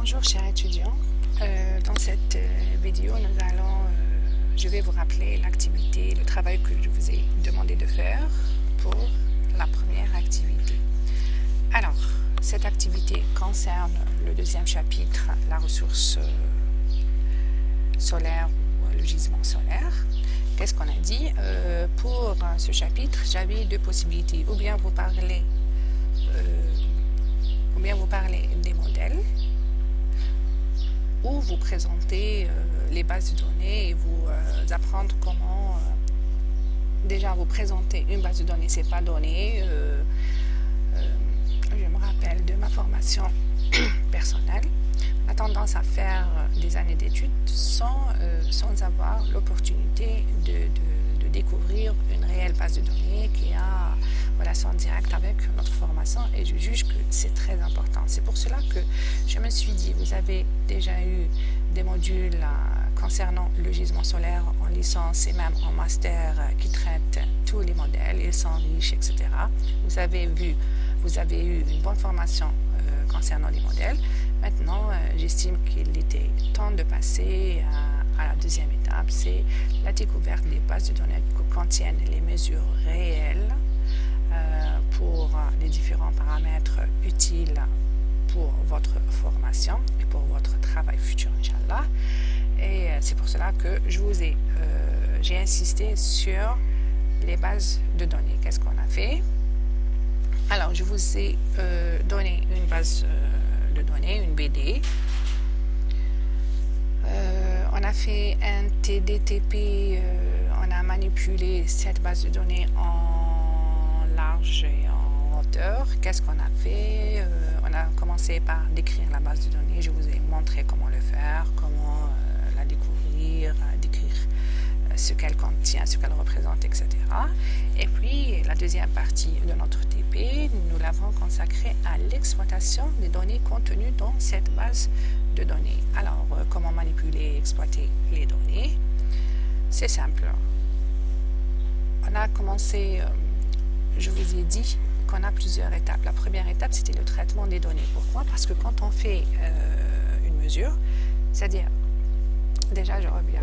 Bonjour chers étudiants, dans cette vidéo je vais vous rappeler l'activité, le travail que je vous ai demandé de faire pour la première activité. Alors, cette activité concerne le deuxième chapitre, la ressource solaire ou le gisement solaire. Qu'est-ce qu'on a dit? Pour ce chapitre, j'avais deux possibilités, ou bien vous parlez des modèles, ou vous présentez les bases de données et vous apprendre comment déjà vous présenter une base de données, c'est pas donné. Je me rappelle de ma formation personnelle, on a tendance à faire des années d'études sans avoir l'opportunité de découvrir une réelle base de données qui a relation directe avec notre formation, et je juge que c'est très important. C'est pour cela que je me suis dit, vous avez déjà eu des modules concernant le gisement solaire en licence et même en master qui traitent tous les modèles, ils sont riches, etc. Vous avez eu une bonne formation concernant les modèles. Maintenant, j'estime qu'il était temps de passer à la deuxième étape, c'est la découverte des bases de données qui contiennent les mesures réelles pour les différents paramètres utiles pour votre formation et pour votre travail futur, Inch'Allah. Et c'est pour cela que j'ai insisté sur les bases de données. Qu'est-ce qu'on a fait? Alors, je vous ai donné une base de données, une BD. On a fait un TDTP, on a manipulé cette base de données en large et en hauteur. Qu'est-ce qu'on a fait? On a commencé par décrire la base de données. Je vous ai montré comment le faire, comment la découvrir, décrire ce qu'elle contient, ce qu'elle représente, etc. Et puis, la deuxième partie de notre TP, nous l'avons consacrée à l'exploitation des données contenues dans cette base de données. Alors, comment manipuler et exploiter les données? C'est simple. On a commencé, je vous ai dit qu'on a plusieurs étapes. La première étape, c'était le traitement des données. Pourquoi? Parce que quand on fait une mesure, c'est-à-dire, déjà je reviens,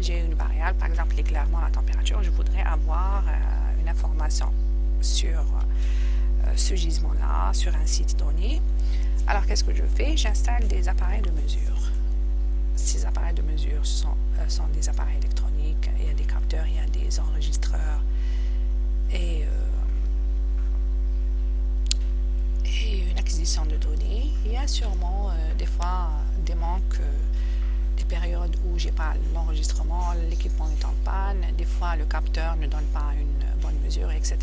j'ai une variable, par exemple l'éclairement, la température, je voudrais avoir une information sur ce gisement-là, sur un site donné. Alors qu'est-ce que je fais? J'installe des appareils de mesure. Ces appareils de mesure sont des appareils électroniques, il y a des capteurs, il y a des enregistreurs et une acquisition de données. Il y a sûrement des fois des manques, des périodes où j'ai pas l'enregistrement, l'équipement est en panne, des fois le capteur ne donne pas une bonne mesure, etc.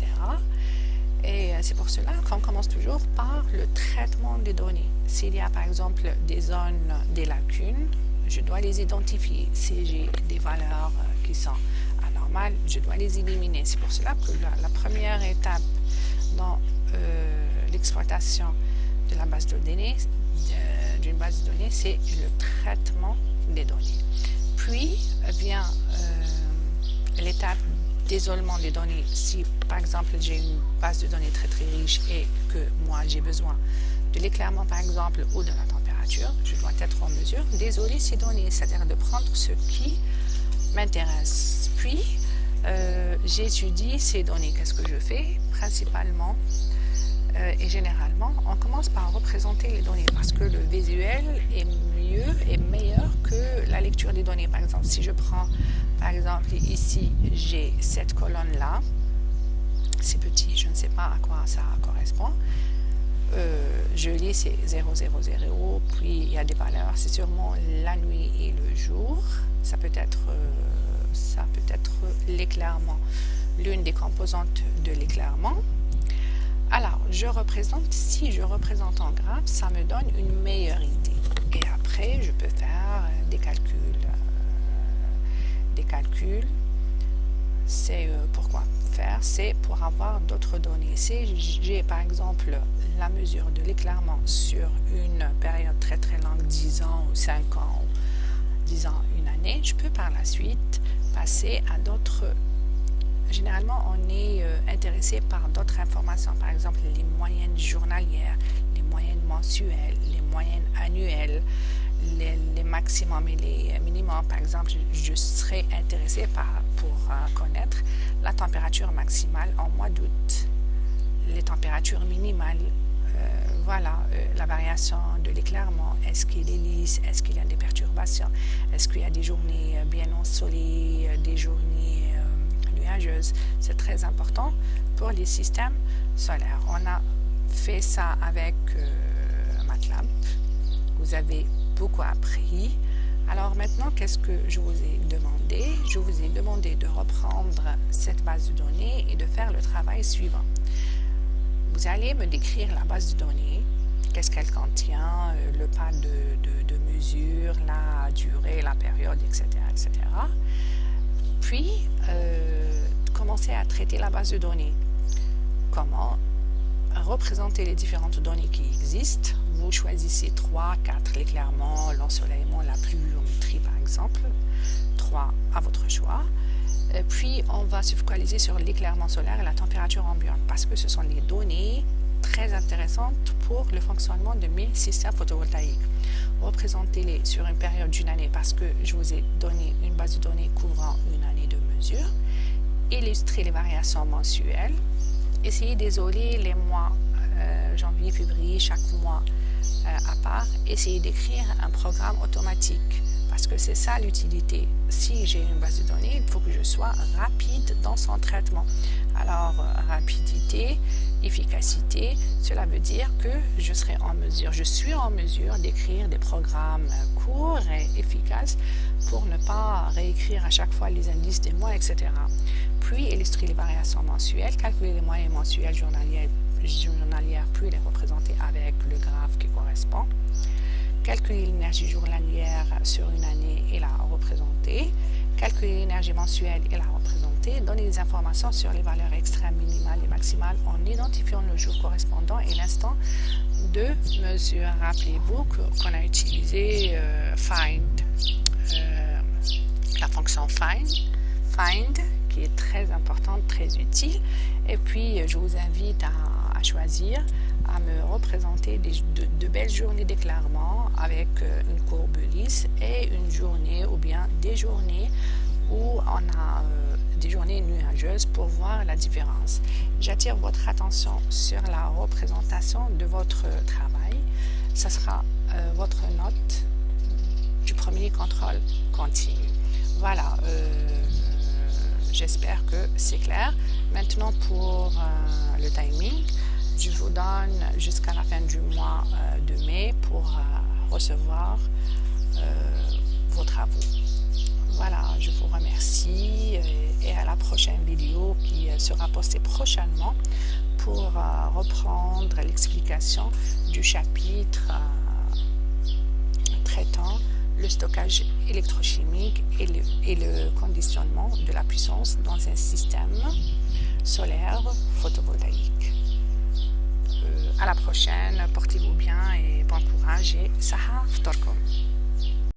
Et c'est pour cela qu'on commence toujours par le traitement des données. S'il y a par exemple des zones, des lacunes, je dois les identifier. Si j'ai des valeurs qui sont anormales, je dois les éliminer. C'est pour cela que la première étape dans l'exploitation de la base de données, d'une base de données, c'est le traitement des données. Puis vient l'étape d'isolement des données. Si par exemple j'ai une base de données très très riche et que moi j'ai besoin de l'éclairement par exemple ou de la température, je dois être en mesure d'isoler ces données, c'est-à-dire de prendre ce qui m'intéresse. Puis j'étudie ces données. Qu'est-ce que je fais? Principalement et généralement, on commence par représenter les données parce que le visuel est meilleur que la lecture des données. Par exemple, si je prends, par exemple, ici, j'ai cette colonne-là, c'est petit, je ne sais pas à quoi ça correspond. Je lis, c'est 0, 0, 0, puis il y a des valeurs, c'est sûrement la nuit et le jour. Ça peut être l'éclairement, l'une des composantes de l'éclairement. Alors, si je représente en graphe, ça me donne une meilleure idée. Et après, je peux faire des calculs. C'est pourquoi faire? C'est pour avoir d'autres données. Si j'ai par exemple la mesure de l'éclairement sur une période très très longue, 10 ans ou 5 ans, ou 10 ans, une année, je peux par la suite passer à d'autres. Généralement, on est intéressé par d'autres informations, par exemple les moyennes journalières, les moyennes mensuelles, les annuels, les maximums et les minimums. Par exemple, je serais intéressée pour connaître la température maximale en mois d'août, les températures minimales, la variation de l'éclairement, est-ce qu'il est lisse, est-ce qu'il y a des perturbations, est-ce qu'il y a des journées bien ensoleillées, des journées nuageuses. C'est très important pour les systèmes solaires. On a fait ça avec MATLAB. Vous avez beaucoup appris. Alors maintenant, qu'est-ce que je vous ai demandé? Je vous ai demandé de reprendre cette base de données et de faire le travail suivant. Vous allez me décrire la base de données, qu'est-ce qu'elle contient, le pas de mesure, la durée, la période, etc. etc. Puis, commencez à traiter la base de données. Comment représenter les différentes données qui existent. Vous choisissez 3, 4, l'éclairement, l'ensoleillement, la pluviométrie par exemple, 3 à votre choix. Puis on va se focaliser sur l'éclairement solaire et la température ambiante parce que ce sont les données très intéressantes pour le fonctionnement de mes systèmes photovoltaïques. Représentez-les sur une période d'une année parce que je vous ai donné une base de données couvrant une année de mesure. Illustrez les variations mensuelles. Essayez d'isoler les mois janvier, février, chaque mois à part. Essayez d'écrire un programme automatique parce que c'est ça l'utilité. Si j'ai une base de données, il faut que je sois rapide dans son traitement. Alors, rapidité, efficacité, cela veut dire que je suis en mesure d'écrire des programmes courts et efficaces pour ne pas réécrire à chaque fois les indices des mois, etc. Puis, illustrer les variations mensuelles, calculer les moyennes mensuelles journalières, puis les représenter avec le graphe qui correspond. Calculer l'énergie journalière sur une année et la représenter. Calculer l'énergie mensuelle et la représenter. Donner des informations sur les valeurs extrêmes, minimales et maximales en identifiant le jour correspondant et l'instant de mesure. Rappelez-vous qu'on a utilisé find, la fonction find, qui est très importante, très utile. Et puis, je vous invite à choisir, à me représenter de belles journées d'éclairement avec une courbe lisse et une journée ou bien des journées où on a des journées nuageuses pour voir la différence. J'attire votre attention sur la représentation de votre travail. Ce sera votre note du premier contrôle continu. Voilà, j'espère que c'est clair. Maintenant pour le timing, je vous donne jusqu'à la fin du mois de mai pour recevoir vos travaux. Voilà, je vous remercie et à la prochaine vidéo qui sera postée prochainement pour reprendre l'explication du chapitre traitant le stockage électrochimique et le conditionnement de la puissance dans un système solaire photovoltaïque. À la prochaine, portez-vous bien et bon courage et Saha Ftorkom.